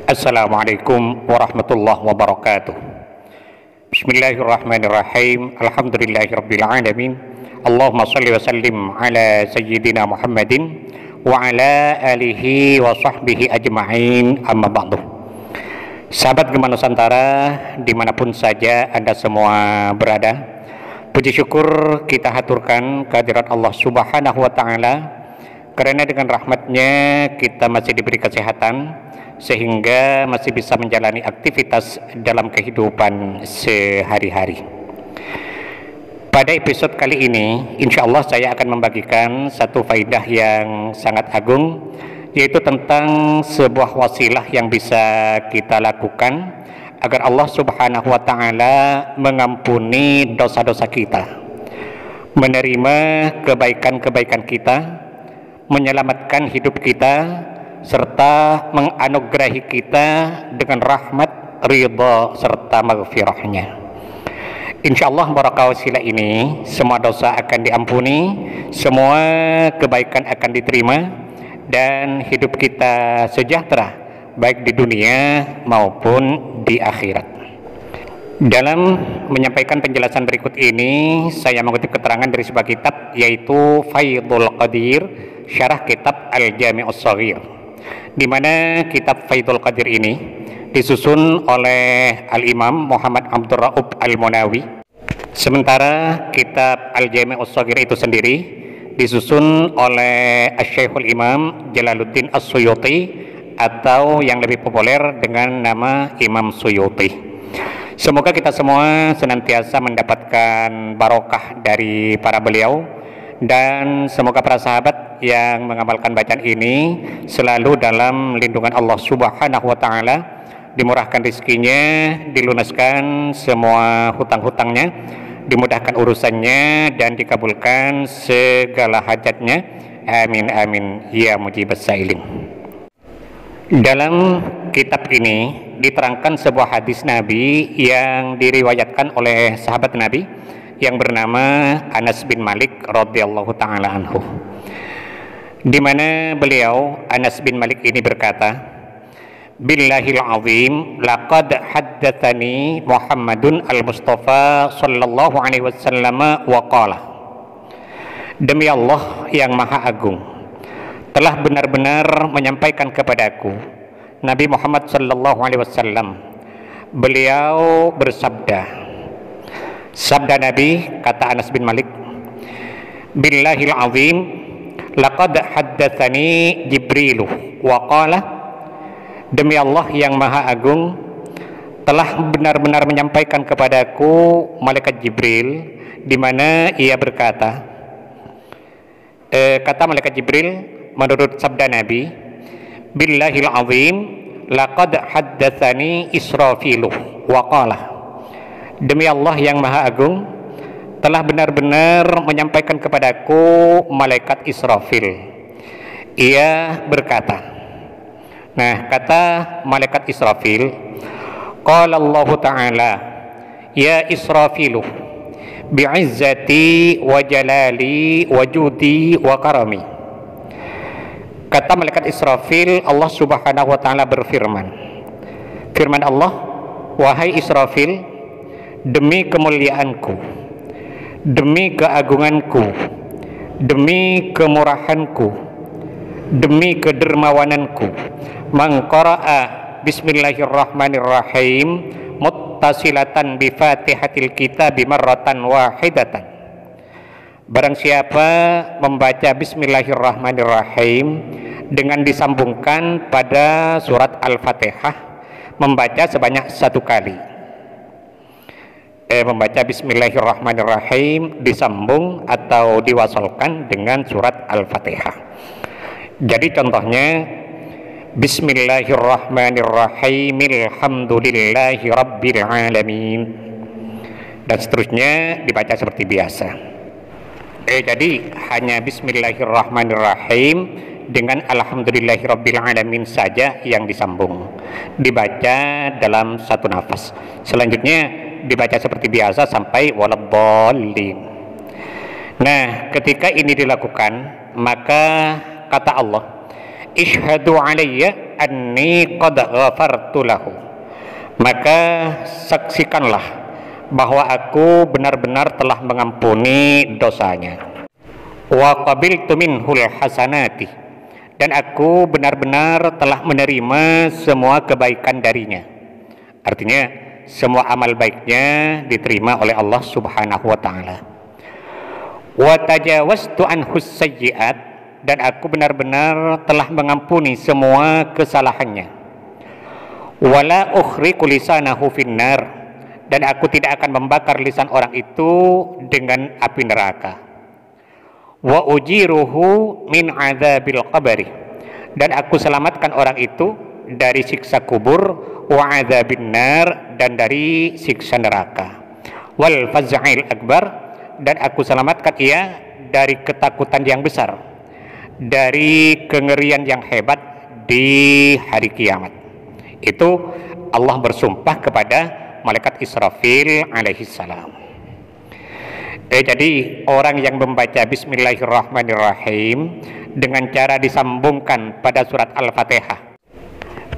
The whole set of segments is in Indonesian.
Assalamualaikum warahmatullahi wabarakatuh. Bismillahirrahmanirrahim. Alhamdulillahirabbil alamin. Allahumma shalli wa sallim ala sayyidina Muhammadin wa ala alihi wa sahbihi ajma'in, amma ba'du. Sahabat Gema Nusantara dimanapun saja Anda semua berada, puji syukur kita haturkan kehadirat Allah Subhanahu wa ta'ala, karena dengan rahmatnya kita masih diberi kesehatan sehingga masih bisa menjalani aktivitas dalam kehidupan sehari-hari. Pada episode kali ini, insya Allah saya akan membagikan satu faidah yang sangat agung, yaitu tentang sebuah wasilah yang bisa kita lakukan agar Allah Subhanahu wa ta'ala mengampuni dosa-dosa kita, menerima kebaikan-kebaikan kita, menyelamatkan hidup kita, serta menganugerahi kita dengan rahmat, ridha, serta maghfirahnya. Insyaallah barakah wasilah ini semua dosa akan diampuni, semua kebaikan akan diterima, dan hidup kita sejahtera baik di dunia maupun di akhirat. Dalam menyampaikan penjelasan berikut ini, saya mengutip keterangan dari sebuah kitab, yaitu Faidul Qadir, syarah kitab Al-Jami'us Shaghir, di mana kitab Faidul Qadir ini disusun oleh Al-Imam Muhammad Abdul Raub Al-Munawi, sementara kitab Al-Jami'us Shaghir itu sendiri disusun oleh Asy-Syekhul Imam Jalaluddin As-Suyuti, atau yang lebih populer dengan nama Imam Suyuti. Semoga kita semua senantiasa mendapatkan barokah dari para beliau, dan semoga para sahabat yang mengamalkan bacaan ini selalu dalam lindungan Allah Subhanahu wa ta'ala, dimurahkan rezekinya, dilunaskan semua hutang-hutangnya, dimudahkan urusannya, dan dikabulkan segala hajatnya. Amin amin ya mujibas sailin. Dalam kitab ini diterangkan sebuah hadis Nabi yang diriwayatkan oleh sahabat Nabi yang bernama Anas bin Malik radhiyallahu ta'ala anhu, di mana beliau, Anas bin Malik ini berkata, Billahil azim laqad haddatsani Muhammadun al-Mustafa sallallahu alaihi wasallam wa qala, demi Allah yang maha agung, telah benar-benar menyampaikan kepadaku Nabi Muhammad sallallahu alaihi wasallam, beliau bersabda. Sabda Nabi, kata Anas bin Malik, Billahil azim laqad haddatsani Jibrilu wa qala, demi Allah yang maha agung, telah benar-benar menyampaikan kepadaku malaikat Jibril, di mana ia berkata, kata malaikat Jibril menurut sabda Nabi, Billahil azim laqad haddatsani Israfilu wa qala, demi Allah yang maha agung, telah benar-benar menyampaikan kepadaku malaikat Israfil, ia berkata. Nah, kata malaikat Israfil, qala Allah ta'ala, ya Israfilu bi'izzati wa jalali wa judi wa karami. Kata malaikat Israfil, Allah Subhanahu wa ta'ala berfirman, firman Allah, wahai Israfil, demi kemuliaanku, demi keagunganku, demi kemurahanku, demi kedermawananku, man qara'a bismillahirrahmanirrahim muttasilatan bi fatihatil kitab marratan wahidatan, barang siapa membaca bismillahirrahmanirrahim dengan disambungkan pada surat Al-Fatihah, membaca sebanyak 1 kali, membaca bismillahirrahmanirrahim disambung atau diwasalkan dengan surat Al-Fatihah. Jadi contohnya, Bismillahirrahmanirrahim alhamdulillahi rabbil alamin, dan seterusnya dibaca seperti biasa. Jadi hanya Bismillahirrahmanirrahim dengan alhamdulillahi rabbil alamin saja yang disambung, dibaca dalam 1 nafas. Selanjutnya dibaca seperti biasa sampai waladdallin. Nah, ketika ini dilakukan, maka kata Allah, Ishhadu alayya anni qad ghafartu lahu, maka saksikanlah bahwa aku benar-benar telah mengampuni dosanya. Wa qabiltu minhul hasanati, dan aku benar-benar telah menerima semua kebaikan darinya. Artinya semua amal baiknya diterima oleh Allah Subhanahu wa taala. Wa tajawaztu anhu sayyi'at, dan aku benar-benar telah mengampuni semua kesalahannya. Wala ukhriqu lisanahu finnar, dan aku tidak akan membakar lisan orang itu dengan api neraka. Wa ujiruhu min adzabil qabri, dan aku selamatkan orang itu dari siksa kubur, wa adzabin nar, dan dari siksa neraka. Wal faz'il akbar, dan aku selamatkan ia dari ketakutan yang besar, dari kengerian yang hebat di hari kiamat. Itu Allah bersumpah kepada malaikat Israfil alaihi salam. Jadi orang yang membaca Bismillahirrahmanirrahim dengan cara disambungkan pada surat Al-Fatihah,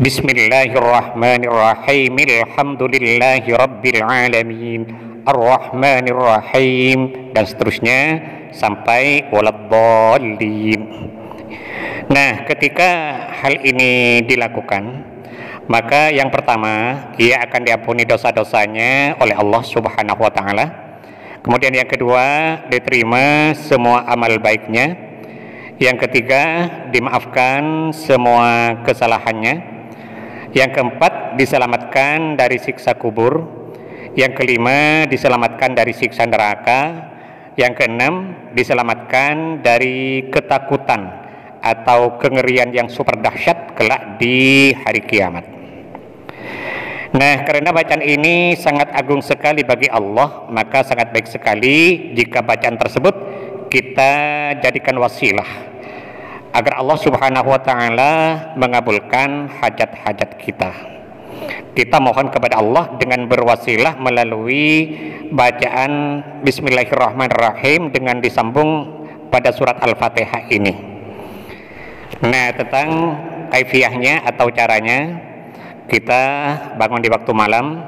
Bismillahirrahmanirrahim, alhamdulillahi rabbil alamin, Ar-Rahmanirrahim, dan seterusnya sampai waladdallin. Nah, ketika hal ini dilakukan, maka yang pertama, ia akan diampuni dosa-dosanya oleh Allah Subhanahu wa taala. Kemudian yang kedua, diterima semua amal baiknya. Yang ketiga, dimaafkan semua kesalahannya. Yang keempat, diselamatkan dari siksa kubur. Yang kelima, diselamatkan dari siksa neraka. Yang keenam, diselamatkan dari ketakutan atau kengerian yang super dahsyat kelak di hari kiamat. Nah, karena bacaan ini sangat agung sekali bagi Allah, maka sangat baik sekali jika bacaan tersebut kita jadikan wasilah agar Allah Subhanahu wa taala mengabulkan hajat-hajat kita. Kita mohon kepada Allah dengan berwasilah melalui bacaan Bismillahirrahmanirrahim dengan disambung pada surat Al-Fatihah ini. Nah, tentang kaifiyahnya atau caranya, kita bangun di waktu malam,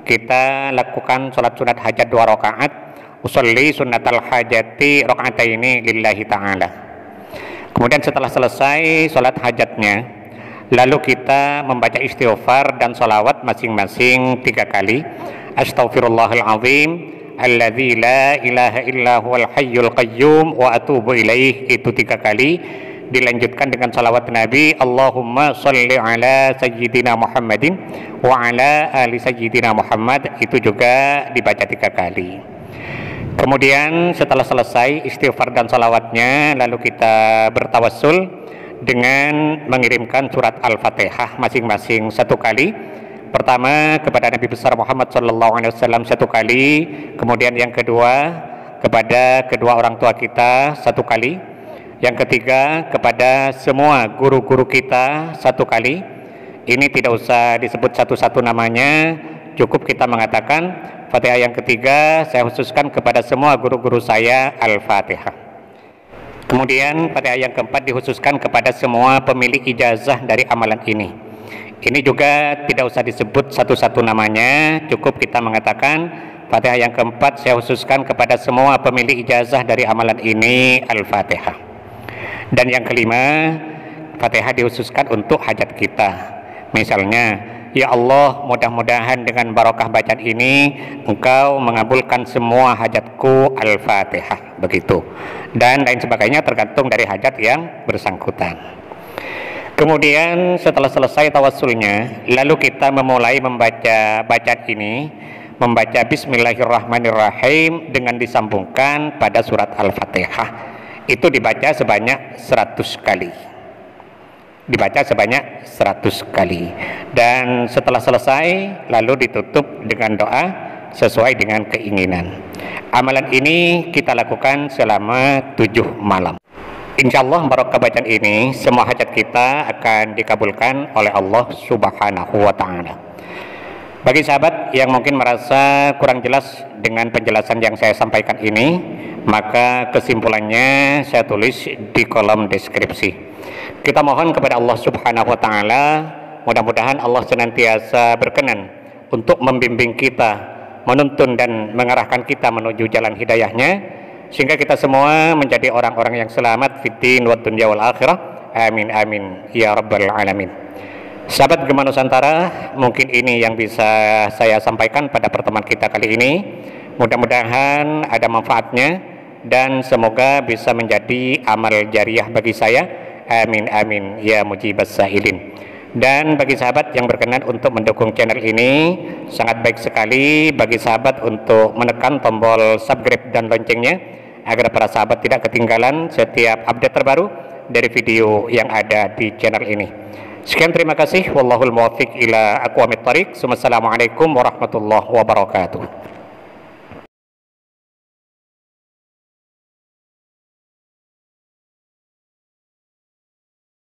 kita lakukan sholat sunat hajat 2 rakaat, usolli sunnatal hajati rakaataini lillahi ta'ala. Kemudian setelah selesai sholat hajatnya, lalu kita membaca istighfar dan sholawat masing-masing 3 kali. Astaghfirullahal azim alladzi la ilaha illa huwal hayyul qayyum wa atubu ilaih, itu 3 kali. Dilanjutkan dengan salawat Nabi, Allahumma sholli ala sayyidina Muhammadin wa ala ali sayyidina Muhammad, itu juga dibaca 3 kali. Kemudian setelah selesai istighfar dan salawatnya, lalu kita bertawassul dengan mengirimkan surat Al-Fatihah masing-masing 1 kali. Pertama kepada Nabi besar Muhammad SAW 1 kali, kemudian yang kedua kepada kedua orang tua kita 1 kali, yang ketiga kepada semua guru-guru kita 1 kali. Ini tidak usah disebut satu-satu namanya, cukup kita mengatakan Fatihah yang ketiga saya khususkan kepada semua guru-guru saya, Al-Fatihah. Kemudian Fatihah yang keempat dikhususkan kepada semua pemilik ijazah dari amalan ini. Ini juga tidak usah disebut satu-satu namanya, cukup kita mengatakan Fatihah yang keempat saya khususkan kepada semua pemilik ijazah dari amalan ini, Al-Fatihah. Dan yang kelima, Fatihah dikhususkan untuk hajat kita. Misalnya, ya Allah, mudah-mudahan dengan barokah bacaan ini Engkau mengabulkan semua hajatku, Al-Fatihah, begitu. Dan lain sebagainya tergantung dari hajat yang bersangkutan. Kemudian setelah selesai tawassulnya, lalu kita memulai membaca bacaan ini, membaca Bismillahirrahmanirrahim dengan disambungkan pada surat Al-Fatihah. Itu dibaca sebanyak 100 kali. Dibaca sebanyak 100 kali. Dan setelah selesai lalu ditutup dengan doa sesuai dengan keinginan. Amalan ini kita lakukan selama 7 malam. Insyaallah barokah bacaan ini semua hajat kita akan dikabulkan oleh Allah Subhanahu wa taala. Bagi sahabat yang mungkin merasa kurang jelas dengan penjelasan yang saya sampaikan ini, maka kesimpulannya saya tulis di kolom deskripsi. Kita mohon kepada Allah Subhanahu wa taala, mudah-mudahan Allah senantiasa berkenan untuk membimbing kita, menuntun dan mengarahkan kita menuju jalan hidayahnya, sehingga kita semua menjadi orang-orang yang selamat fid din wad dunya wal akhirah. Amin amin ya rabbal alamin. Sahabat Gema Nusantara, mungkin ini yang bisa saya sampaikan pada pertemuan kita kali ini. Mudah-mudahan ada manfaatnya dan semoga bisa menjadi amal jariah bagi saya. Amin amin ya mujibas sa'ilin. Dan bagi sahabat yang berkenan untuk mendukung channel ini, sangat baik sekali bagi sahabat untuk menekan tombol subscribe dan loncengnya agar para sahabat tidak ketinggalan setiap update terbaru dari video yang ada di channel ini. Sekian, terima kasih. Wallahul muwaffiq ila aqwamit thariq. Wassalamualaikum warahmatullahi wabarakatuh.